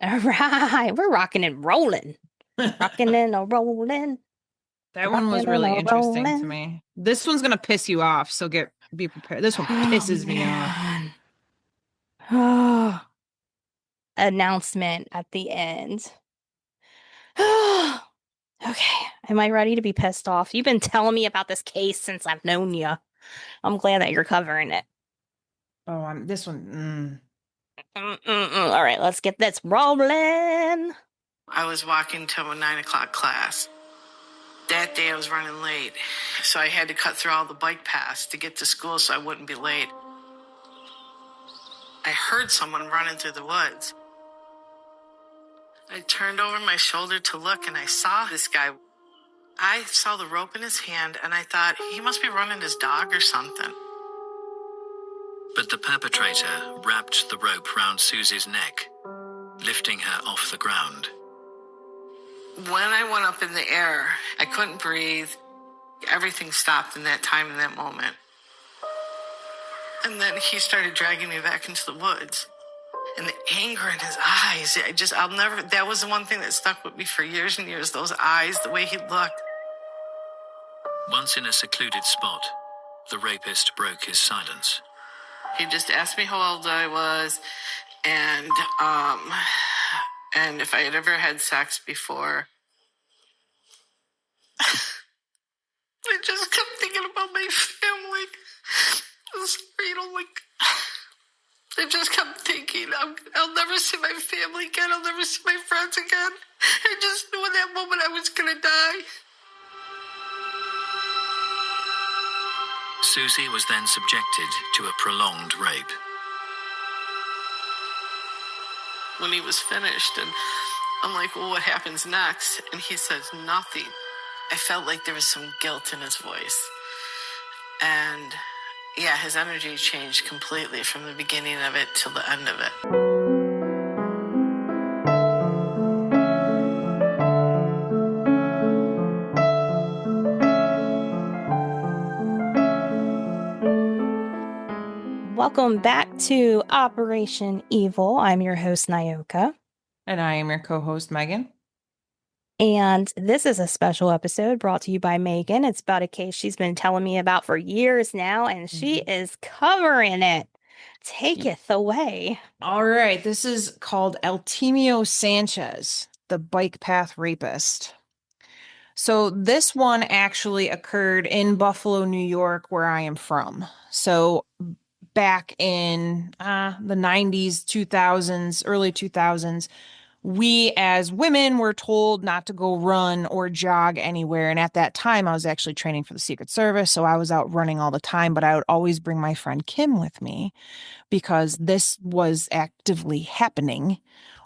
All right, we're rocking and rolling. Rocking and a rolling. That one was Rocking and really a interesting to rolling. me. This one's gonna piss you off, so be prepared. This one Oh, pisses me off. man. Oh, announcement at the end. Okay, am I ready to be pissed off? You've been telling me about this case since I've known you. I'm glad that you're covering it. Oh, this one. All right, let's get this rolling. I was walking to a 9 o'clock class. That day I was running late, so I had to cut through all the bike paths to get to school so I wouldn't be late. I heard someone running through the woods. I turned over my shoulder to look and I saw this guy. I saw the rope in his hand and I thought he must be running his dog or something. But the perpetrator wrapped the rope round Susie's neck, lifting her off the ground. When I went up in the air, I couldn't breathe. Everything stopped in that time, in that moment. And then he started dragging me back into the woods. And the anger in his eyes, that was the one thing that stuck with me for years and years, those eyes, the way he looked. Once in a secluded spot, the rapist broke his silence. He just asked me how old I was and if I had ever had sex before. I just kept thinking about my family. I just kept thinking, I'll never see my family again. I'll never see my friends again. I just knew in that moment I was going to die. Susie was then subjected to a prolonged rape. When he was finished, and I'm like, well, what happens next? And he says, nothing. I felt like there was some guilt in his voice. And yeah, his energy changed completely from the beginning of it till the end of it. Welcome back to Operation Evil. I'm your host, Nyoka. And I am your co-host, Megan. And this is a special episode brought to you by Megan. It's about a case she's been telling me about for years now, and she is covering it. Take it away. All right, this is called Altemio Sanchez, the bike path rapist. So this one actually occurred in Buffalo, New York, where I am from. So back in the 90s, 2000s, early 2000s, we as women were told not to go run or jog anywhere. And at that time, I was actually training for the Secret Service. So I was out running all the time, but I would always bring my friend Kim with me because this was actively happening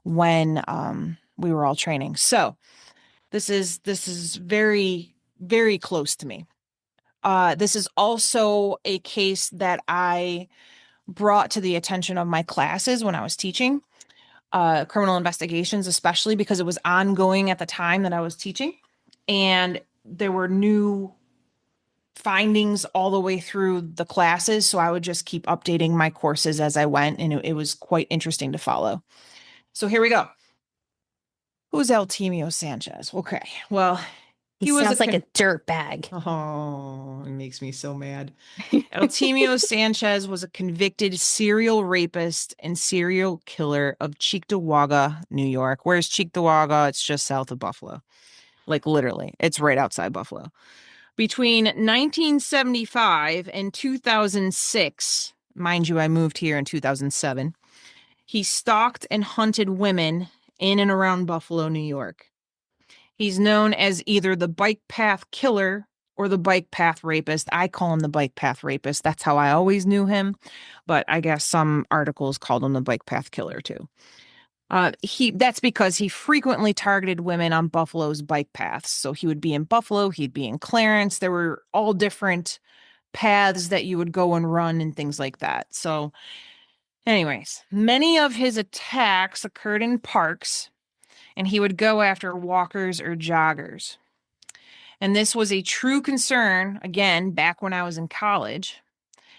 when we were all training. So this is very, very close to me. This is also a case that I brought to the attention of my classes when I was teaching criminal investigations, especially because it was ongoing at the time that I was teaching. And there were new findings all the way through the classes. So I would just keep updating my courses as I went. And it was quite interesting to follow. So here we go. Who's Altemio Sanchez? Okay. Well, He sounds like a dirt bag. Oh, it makes me so mad. Altemio Sanchez was a convicted serial rapist and serial killer of Cheektowaga, New York. Where's Cheektowaga? It's just south of Buffalo. Like literally, it's right outside Buffalo. Between 1975 and 2006, mind you, I moved here in 2007, he stalked and hunted women in and around Buffalo, New York. He's known as either the bike path killer or the bike path rapist. I call him the bike path rapist. That's how I always knew him. But I guess some articles called him the bike path killer too. That's because he frequently targeted women on Buffalo's bike paths. So he would be in Buffalo, he'd be in Clarence. There were all different paths that you would go and run and things like that. So anyways, many of his attacks occurred in parks, and he would go after walkers or joggers. And this was a true concern, again, back when I was in college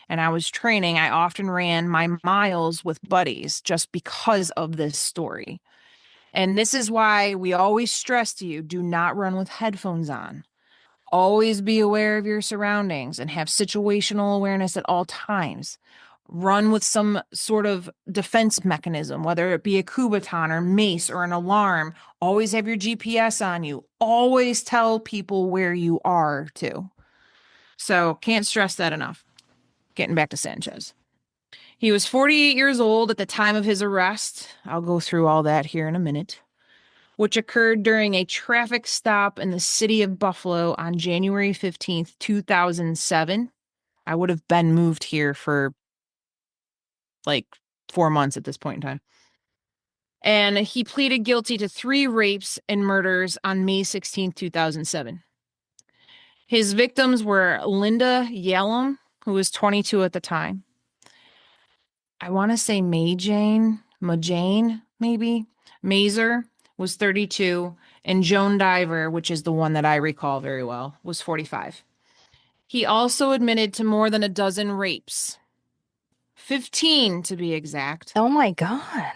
and I was training. I often ran my miles with buddies just because of this story. And this is why we always stress to you, do not run with headphones on. Always be aware of your surroundings and have situational awareness at all times. Run with some sort of defense mechanism, whether it be a Kubaton or mace or an alarm. Always have your GPS on you. Always tell people where you are too. So can't stress that enough. Getting back to Sanchez. He was 48 years old at the time of his arrest. I'll go through all that here in a minute, which occurred during a traffic stop in the city of Buffalo on January 15th, 2007. I would have been moved here for like 4 months at this point in time. And he pleaded guilty to 3 rapes and murders on May 16th, 2007. His victims were Linda Yalom, who was 22 at the time. I want to say Majane, maybe. Mazer was 32, and Joan Diver, which is the one that I recall very well, was 45. He also admitted to more than a dozen rapes, 15 to be exact, Oh my God.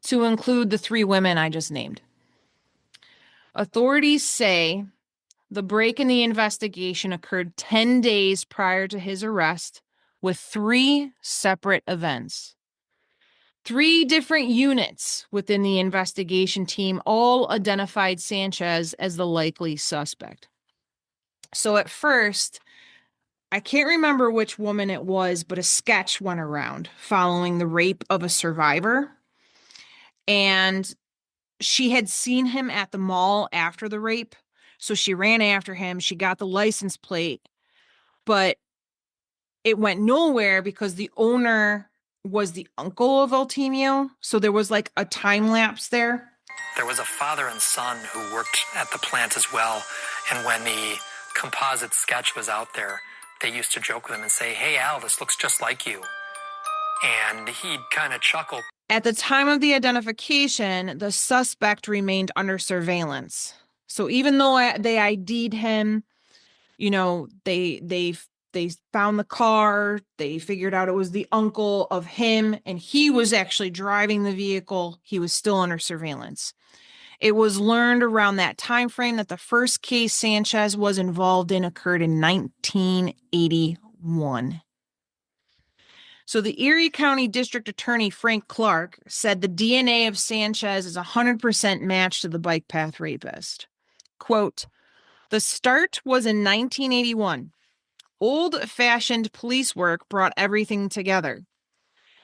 to include the 3 women I just named. Authorities say the break in the investigation occurred 10 days prior to his arrest with 3 separate events. 3 different units within the investigation team all identified Sanchez as the likely suspect. So at first, I can't remember which woman it was, but a sketch went around following the rape of a survivor. And she had seen him at the mall after the rape. So she ran after him. She got the license plate, but it went nowhere because the owner was the uncle of Altemio. So there was like a time lapse there. There was a father and son who worked at the plant as well. And when the composite sketch was out there, they used to joke with him and say, "Hey, Al, this looks just like you." And he'd kind of chuckle. At the time of the identification, the suspect remained under surveillance. So even though they ID'd him, you know, they found the car, they figured out it was the uncle of him, and he was actually driving the vehicle. He was still under surveillance. It was learned around that time frame that the first case Sanchez was involved in occurred in 1981. So the Erie County District Attorney Frank Clark said the DNA of Sanchez is 100% matched to the bike path rapist. Quote, "The start was in 1981. Old-fashioned police work brought everything together.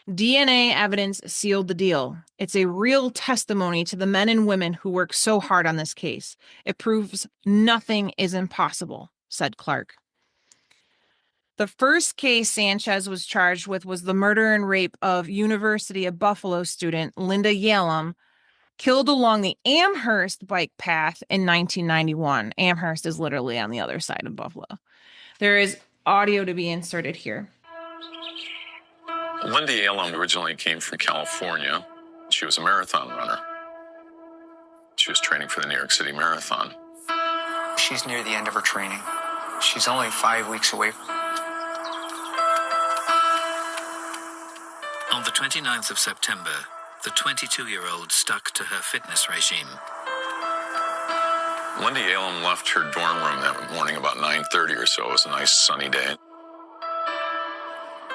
DNA evidence sealed the deal. It's a real testimony to the men and women who work so hard on this case. It proves nothing is impossible," said Clark. The first case Sanchez was charged with was the murder and rape of University of Buffalo student Linda Yalom, killed along the Amherst bike path in 1991. Amherst is literally on the other side of Buffalo. There is audio to be inserted here. Linda Yalom originally came from California. She was a marathon runner. She was training for the New York City Marathon. She's near the end of her training. She's only 5 weeks away. On the 29th of September, the 22-year-old stuck to her fitness regime. Linda Yalom left her dorm room that morning about 9:30 or so. It was a nice sunny day.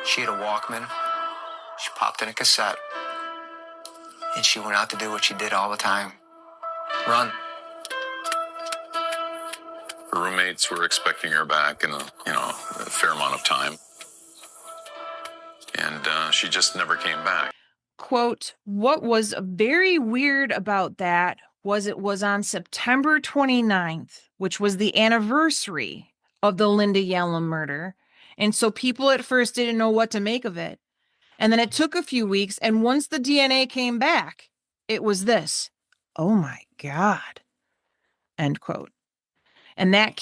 She had a Walkman. She popped in a cassette. And she went out to do what she did all the time. Run. Her roommates were expecting her back in a fair amount of time. And she just never came back. Quote, "What was very weird about that was it was on September 29th, which was the anniversary of the Linda Yalom murder. And so people at first didn't know what to make of it. And then it took a few weeks, and once the DNA came back, it was this. Oh my God." End quote. And that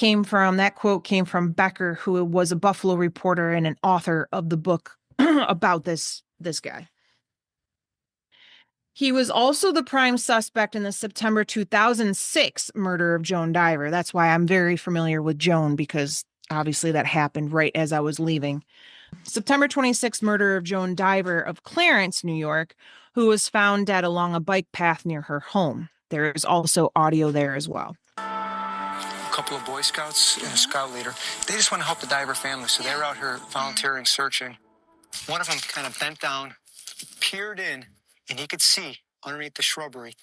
quote came from Becker, who was a Buffalo reporter and an author of the book about this guy. He was also the prime suspect in the September 2006 murder of Joan Diver. That's why I'm very familiar with Joan, because obviously that happened right as I was leaving. September 26th murder of Joan Diver of Clarence, New York, who was found dead along a bike path near her home. There's also audio there as well. A couple of Boy Scouts and a scout leader. They just want to help the diver family, so they were out here volunteering, searching. One of them kind of bent down, peered in, and he could see underneath the shrubbery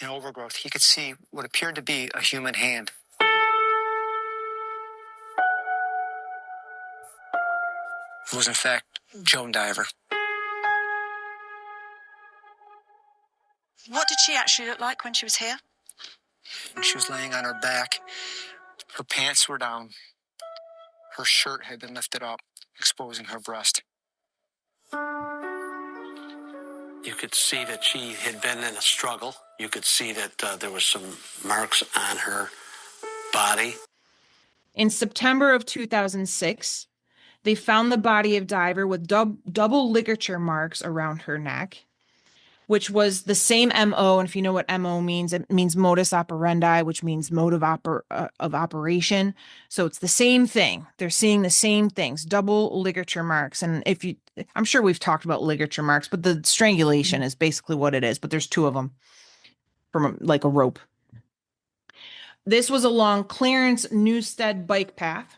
and overgrowth, he could see what appeared to be a human hand. It was, in fact, Joan Diver. What did she actually look like when she was here? And she was laying on her back. Her pants were down. Her shirt had been lifted up, exposing her breast. You could see that she had been in a struggle. You could see that there was some marks on her body. In September of 2006, they found the body of Diver with double ligature marks around her neck, which was the same MO. And if you know what MO means, it means modus operandi, which means mode of operation. So it's the same thing. They're seeing the same things, double ligature marks. And I'm sure we've talked about ligature marks, but the strangulation is basically what it is. But there's two of them from like a rope. This was along Clarence Newstead bike path.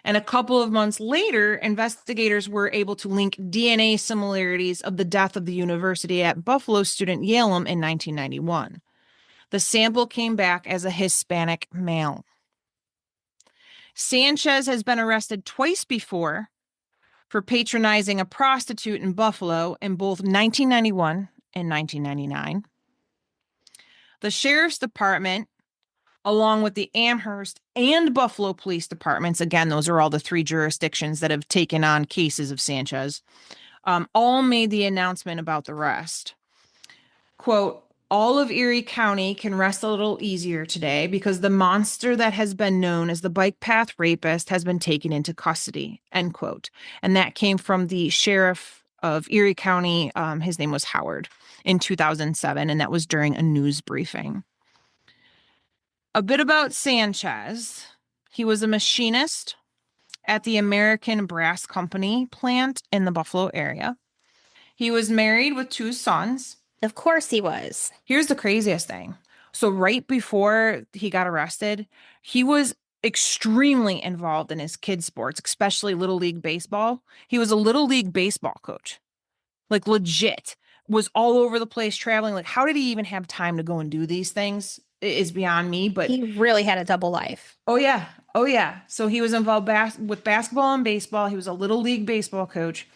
And a couple of months later, investigators were able to link DNA similarities of the death of the University at Buffalo student Yalem in 1991. The sample came back as a Hispanic male. Sanchez has been arrested twice before for patronizing a prostitute in Buffalo in both 1991 and 1999. The sheriff's department, along with the Amherst and Buffalo police departments, again, those are all the three jurisdictions that have taken on cases of Sanchez, all made the announcement about the rest. Quote, all of Erie County can rest a little easier today because the monster that has been known as the bike path rapist has been taken into custody, end quote. And that came from the sheriff of Erie County. His name was Howard in 2007, and that was during a news briefing. A bit about Sanchez. He was a machinist at the American Brass Company plant in the Buffalo area. He was married with 2 sons. Of course he was. Here's the craziest thing. So right before he got arrested, he was extremely involved in his kids' sports, especially Little League Baseball. He was a Little League Baseball coach, like legit, was all over the place traveling. Like, how did he even have time to go and do these things is beyond me. But he really had a double life. Oh, yeah. Oh, yeah. So he was involved with basketball and baseball. He was a Little League Baseball coach.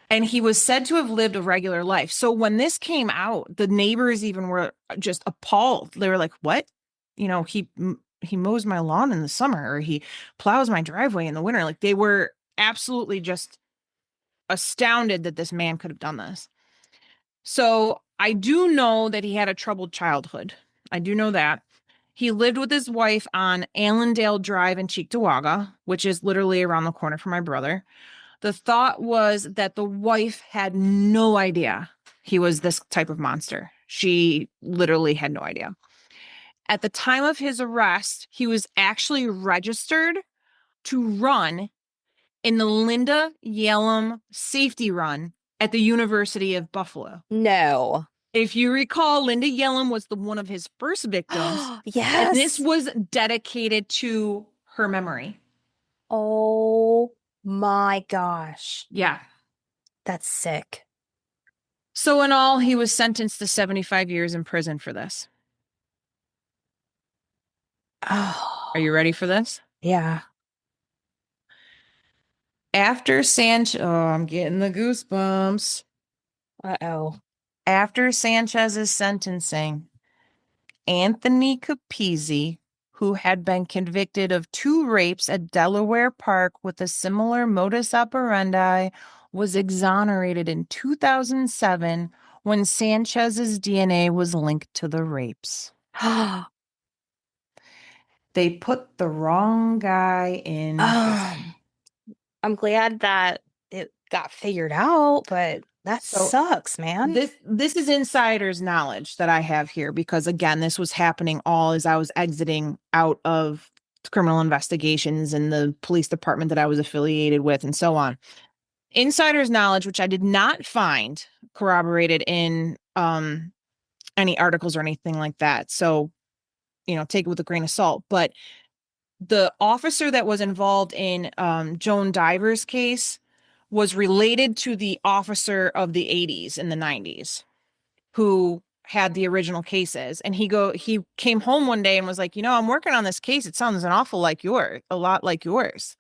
And he was said to have lived a regular life. So when this came out, the neighbors even were just appalled. They were like, what? You know, he mows my lawn in the summer, or he plows my driveway in the winter. Like, they were absolutely just astounded that this man could have done this. So I do know that he had a troubled childhood. I do know that. He lived with his wife on Allendale Drive in Cheektowaga, which is literally around the corner from my brother. The thought was that the wife had no idea he was this type of monster. She literally had no idea. At the time of his arrest, he was actually registered to run in the Linda Yalem safety run at the University of Buffalo. No. If you recall, Linda Yalem was one of his first victims. Yes. And this was dedicated to her memory. Oh my gosh. Yeah. That's sick. So in all, he was sentenced to 75 years in prison for this. Oh. Are you ready for this? Yeah. After Sanchez, oh, I'm getting the goosebumps. Uh-oh. After Sanchez's sentencing, Anthony Capizzi, who had been convicted of 2 rapes at Delaware Park with a similar modus operandi, was exonerated in 2007 when Sanchez's DNA was linked to the rapes. They put the wrong guy in prison. I'm glad that it got figured out, but that sucks, man. This is insider's knowledge that I have here because, again, this was happening all as I was exiting out of criminal investigations and the police department that I was affiliated with and so on. Insider's knowledge, which I did not find corroborated in any articles or anything like that. So, take it with a grain of salt. But the officer that was involved in Joan Diver's case was related to the officer of the 80s and the 90s who had the original cases. And he came home one day and was like, I'm working on this case. It sounds a lot like yours.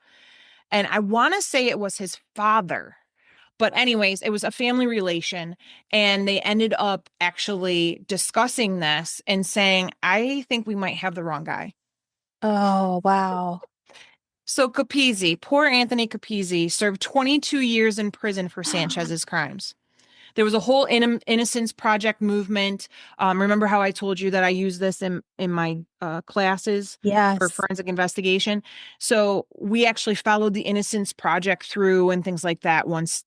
And I want to say it was his father. But anyways, it was a family relation, and they ended up actually discussing this and saying, I think we might have the wrong guy. Oh, wow. So Capizzi, poor Anthony Capizzi, served 22 years in prison for Sanchez's crimes. There was a whole Innocence Project movement. Remember how I told you that I use this in my classes for Yes. forensic investigation? So we actually followed the Innocence Project through and things like that once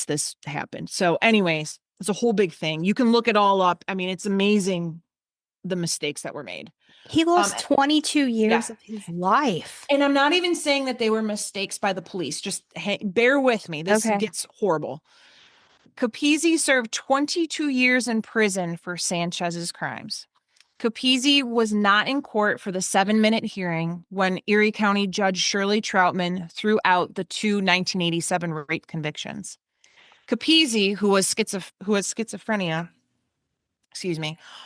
this happened. So anyways, it's a whole big thing. You can look it all up. I mean, it's amazing the mistakes that were made. He lost 22 years yeah. of his life. And I'm not even saying that they were mistakes by the police. Just bear with me. This Okay. gets horrible. Capizzi served 22 years in prison for Sanchez's crimes. Capizzi was not in court for the 7-minute hearing when Erie County Judge Shirley Troutman threw out the 2 1987 rape convictions. Capizzi, who has schizophrenia,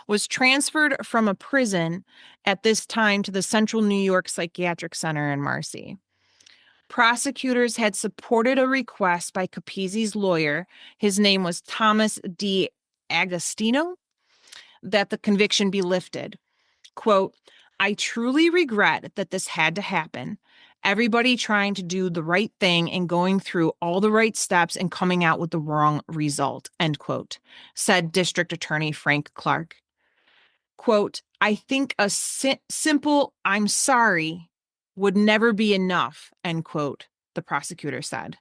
was transferred from a prison at this time to the Central New York Psychiatric Center in Marcy. Prosecutors had supported a request by Capizzi's lawyer, his name was Thomas D. Agostino, that the conviction be lifted. Quote, I truly regret that this had to happen. Everybody trying to do the right thing and going through all the right steps and coming out with the wrong result, end quote, said District Attorney Frank Clark. Quote, I think a simple I'm sorry would never be enough, end quote, the prosecutor said.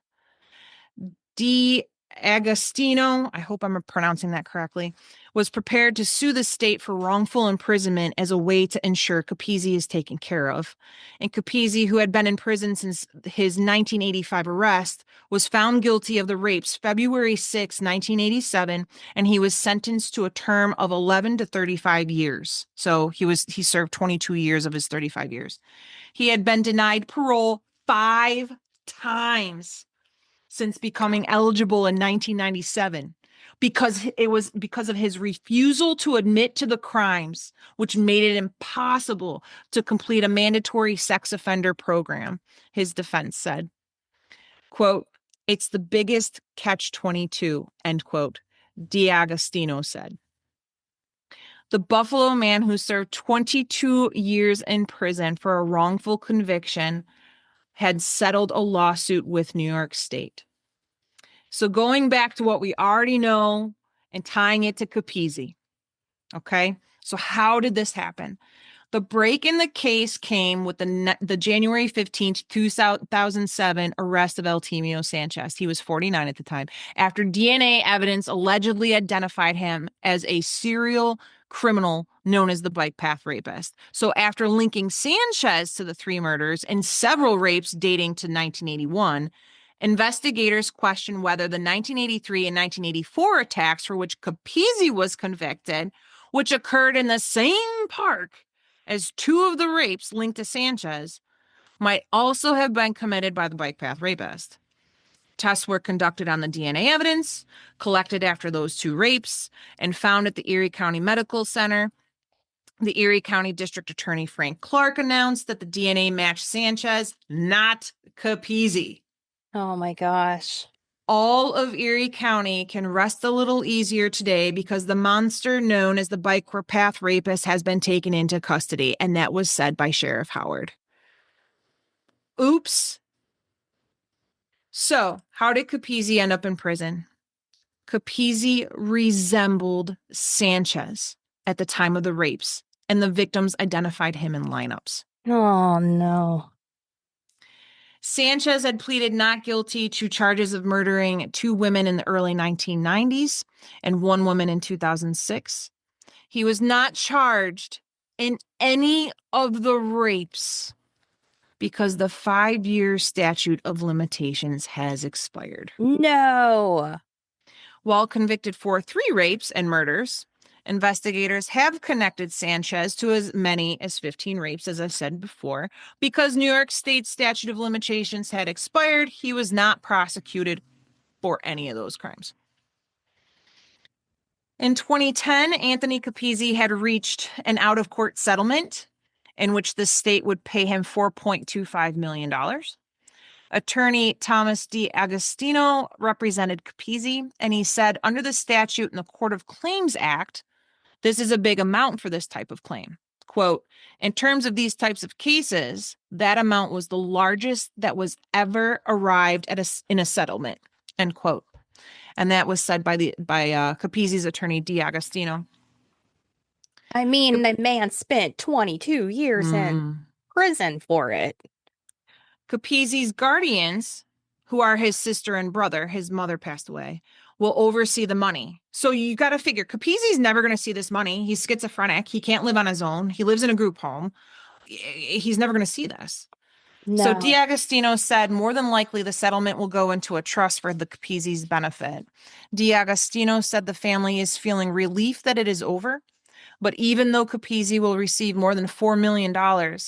D. Agostino, I hope I'm pronouncing that correctly, was prepared to sue the state for wrongful imprisonment as a way to ensure Capizzi is taken care of. And Capizzi, who had been in prison since his 1985 arrest, was found guilty of the rapes February 6, 1987, and he was sentenced to a term of 11 to 35 years. So he served 22 years of his 35 years. He had been denied parole 5 times since becoming eligible in 1997 because of his refusal to admit to the crimes, which made it impossible to complete a mandatory sex offender program, his defense said. Quote, it's the biggest catch-22, end quote, D'Agostino said. The Buffalo man who served 22 years in prison for a wrongful conviction had settled a lawsuit with New York State. So going back to what we already know and tying it to Capizzi, okay? So how did this happen? The break in the case came with the January 15th, 2007 arrest of Altemio Sanchez. He was 49 at the time. After DNA evidence allegedly identified him as a serial criminal known as the bike path rapist. So after linking Sanchez to the 3 murders and several rapes dating to 1981, investigators questioned whether the 1983 and 1984 attacks for which Capizzi was convicted, which occurred in the same park as 2 of the rapes linked to Sanchez, might also have been committed by the bike path rapist. Tests were conducted on the DNA evidence collected after those 2 rapes and found at the Erie County Medical Center. The Erie County District Attorney Frank Clark announced that the DNA matched Sanchez, not Capizzi. Oh my gosh. All of Erie County can rest a little easier today because the monster known as the bike path rapist has been taken into custody, and that was said by Sheriff Howard. Oops. So, how did Capizzi end up in prison? Capizzi resembled Sanchez at the time of the rapes, and the victims identified him in lineups. Oh no. Sanchez had pleaded not guilty to charges of murdering 2 women in the early 1990s and 1 woman in 2006. He was not charged in any of the rapes because the 5-year statute of limitations has expired. No. While convicted for 3 rapes and murders Investigators have connected Sanchez to as many as 15 rapes, as I said before. Because New York State's statute of limitations had expired, he was not prosecuted for any of those crimes. In 2010, Anthony Capizzi had reached an out-of-court settlement in which the state would pay him $4.25 million. Attorney Thomas D. Agostino represented Capizzi, and he said, under the statute in the Court of Claims Act, this is a big amount for this type of claim. Quote, in terms of these types of cases, that amount was the largest that was ever arrived at in a settlement, end quote. And that was said by Capizzi's attorney, D'Agostino. I mean, the man spent 22 years in prison for it. Capizzi's guardians, who are his sister and brother, his mother passed away, will oversee the money. So you got to figure, Capizzi's never going to see this money. He's schizophrenic. He can't live on his own. He lives in a group home. He's never going to see this. No. So D'Agostino said more than likely the settlement will go into a trust for the Capizzi's benefit. D'Agostino said the family is feeling relief that it is over, but even though Capizzi will receive more than $4 million,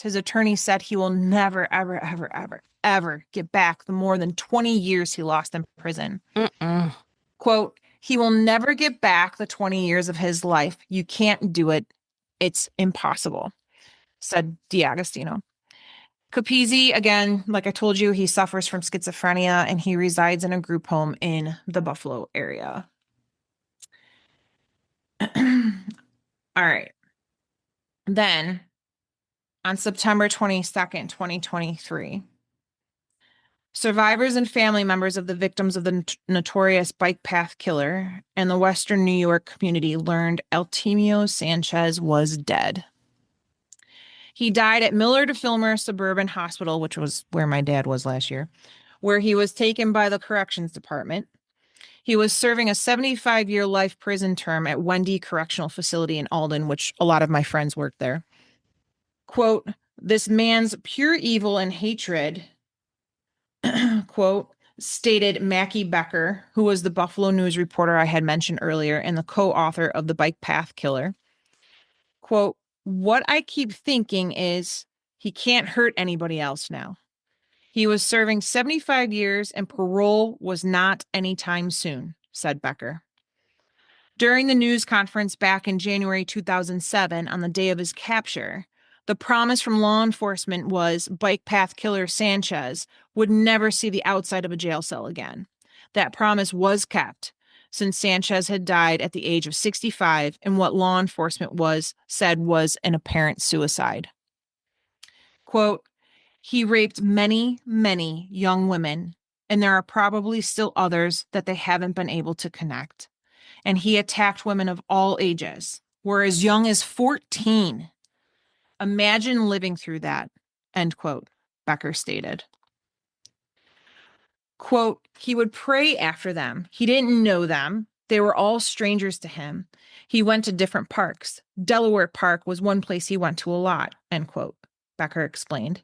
his attorney said he will never, ever, ever, ever, ever get back the more than 20 years he lost in prison. Quote, he will never get back the 20 years of his life. You can't do it. It's impossible, said D'Agostino. Capizzi, again, like I told you, he suffers from schizophrenia and he resides in a group home in the Buffalo area. All right. Then, on September 22nd, 2023, survivors and family members of the victims of the notorious bike path killer and the Western New York community learned Altemio Sanchez was dead. He died at Millard Fillmore Suburban Hospital, which was where my dad was last year, where he was taken by the corrections department. He was serving a 75-year life prison term at Wendy Correctional Facility in Alden, which a lot of my friends worked there. Quote, this man's pure evil and hatred, quote, stated Mackie Becker, who was the Buffalo News reporter I had mentioned earlier and the co-author of The Bike Path Killer. Quote, what I keep thinking is he can't hurt anybody else now. He was serving 75 years and parole was not anytime soon, said Becker. During the news conference back in January 2007, on the day of his capture, the promise from law enforcement was bike path killer Sanchez would never see the outside of a jail cell again. That promise was kept, since Sanchez had died at the age of 65 and what law enforcement said was an apparent suicide. Quote, he raped many, many young women, and there are probably still others that they haven't been able to connect. And he attacked women of all ages, were as young as 14. Imagine living through that, end quote, Becker stated. Quote, he would pray after them. He didn't know them. They were all strangers to him. He went to different parks. Delaware Park was one place he went to a lot, end quote, Becker explained.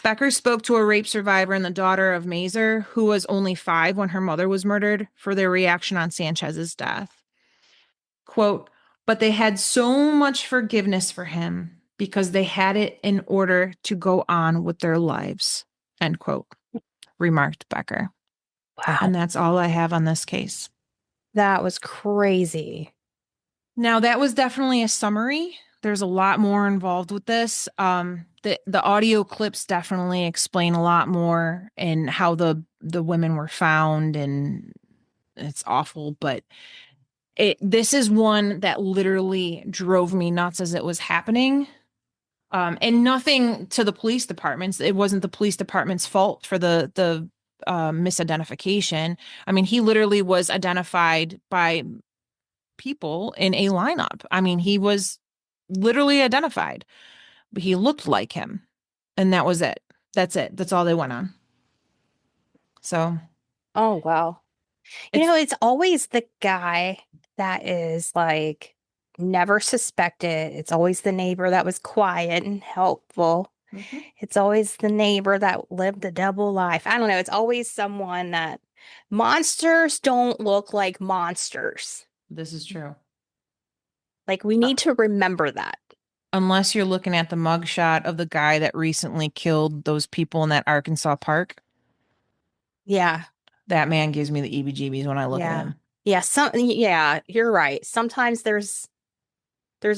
Becker spoke to a rape survivor and the daughter of Mazer, who was only 5 when her mother was murdered, for their reaction on Sanchez's death. Quote, but they had so much forgiveness for him because they had it in order to go on with their lives, end quote, remarked Becker. Wow. And that's all I have on this case. That was crazy. Now, that was definitely a summary. There's a lot more involved with this. The audio clips definitely explain a lot more and how the women were found, and it's awful, but this is one that literally drove me nuts as it was happening. And nothing to the police departments. It wasn't the police department's fault for the misidentification. I mean, he literally was identified by people in a lineup. I mean, he was literally identified. He looked like him, and that was it. That's it. That's all they went on. So, oh wow. It's always the guy that is like never suspected. It's always the neighbor that was quiet and helpful. Mm-hmm. It's always the neighbor that lived a double life. I don't know. It's always someone that monsters don't look like monsters. This is true. Like, we need to remember that. Unless you're looking at the mugshot of the guy that recently killed those people in that Arkansas park. Yeah. That man gives me the EBGBs when I look at Yeah. him. Yeah, you're right. Sometimes there's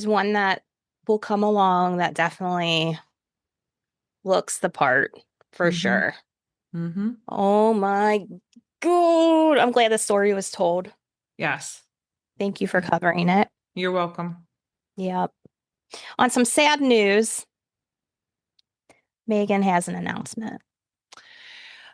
one that will come along that definitely looks the part for Mm-hmm. sure. Mm-hmm. Oh my God. I'm glad the story was told. Yes. Thank you for covering it. You're welcome. Yep. On some sad news, Megan has an announcement.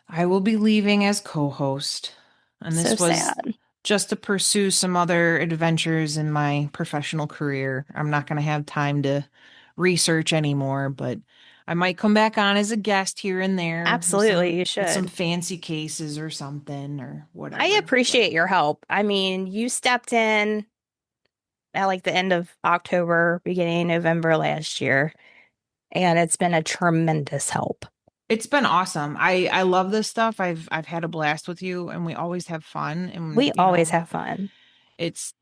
I will be leaving as co-host, and So this was sad. just to pursue some other adventures in my professional career. I'm not going to have time to research anymore, but I might come back on as a guest here and there Absolutely, you with some should. fancy cases or something or I whatever. appreciate your help. I mean, you stepped in at like the end of October, beginning of November last year, and it's been a tremendous help. It's been awesome. I love this stuff. I've had a blast with you, and we always have fun, and We always have fun. it's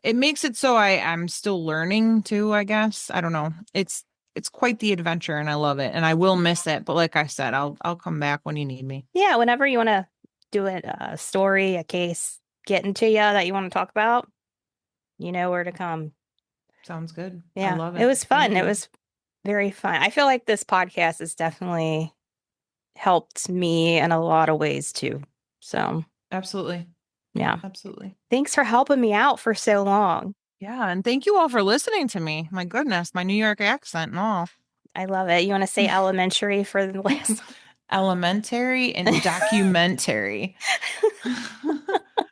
it makes it so I'm still learning too, I guess. I don't know. It's quite the adventure and I love it. And I will miss it, but like I said, I'll come back when you need me. Yeah, whenever you want to do it, a story, a case getting to you that you want to talk about, you know where to come. Sounds good. I Yeah, love it it. was fun. Thank It you. was very fun. I feel like this podcast has definitely helped me in a lot of ways too. So, Absolutely. yeah. Absolutely. Thanks for helping me out for so long. Yeah, and thank you all for listening to me. My goodness, my New York accent and all. I love it. You want to say elementary for the last Elementary and documentary.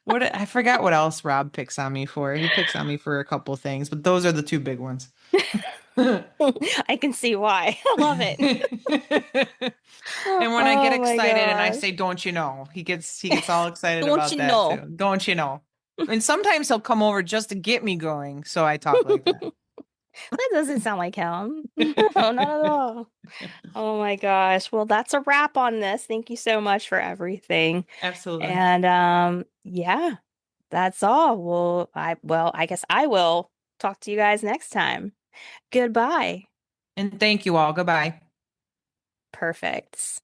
What I forgot what else Rob picks on me for. He picks on me for a couple things, but those are the two big ones. I can see why. I love it. And when I get Oh my excited and I gosh. say, "Don't you know?" He gets all excited Don't about you that know? too. Don't you know? And sometimes he'll come over just to get me going, so I talk like that. That doesn't sound like him. No, not at all. Oh my gosh. Well, that's a wrap on this. Thank you so much for everything. Absolutely. And yeah, that's all. I guess I will talk to you guys next time. Goodbye. And thank you all. Goodbye. Perfect.